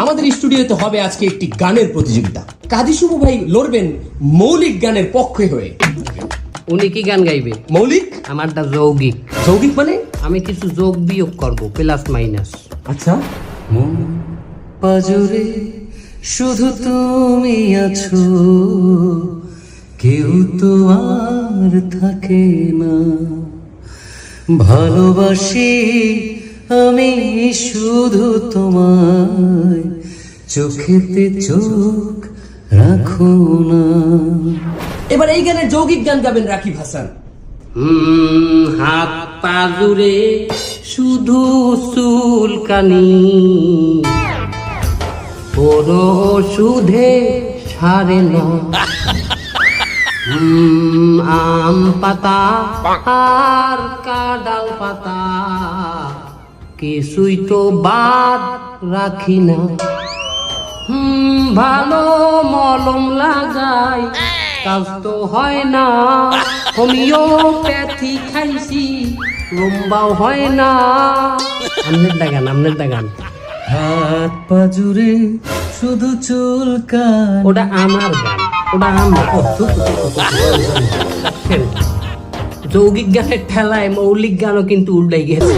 আমাদের স্টুডিওতে হবে আজকে একটি গানের প্রতিযোগিতা। কাজী শুভ ভাই লড়বেন মৌলিক গানের পক্ষে হয়ে। উনি কি গান গাইবে? মৌলিক? আমারটা যৌগিক। যৌগিক মানে? আমি কিছু যোগ বিয়োগ করব, প্লাস মাইনাস। আচ্ছা। মন পাজরে শুধু তুমি আছো, কেউ তো আর থাকে না। ভালোবাসি আমি শুধু তোমায়, চোখেতে চোখ রাখো না। এবার এই গানের যৌগিক গান গাবেন রাকিব হাসান। হাত পা জুড়ে শুধু চুলকানি, কোনো সুধে সারে না। আম পাতা আর কাঁঠাল পাতা কিছুই তো বাদ রাখি না। ভালো মলম লাগাই কাজ তো হয় না, হোমিওপ্যাথি খাইছি লম্বাও হয় না। আমনের দাগান হাত পা জুড়ে শুধু চুলকানি। ওটা আমার গান, ওটা আমার। যৌগিক গানের ঠেলায় মৌলিক গানও কিন্তু উল্টাই গেছে।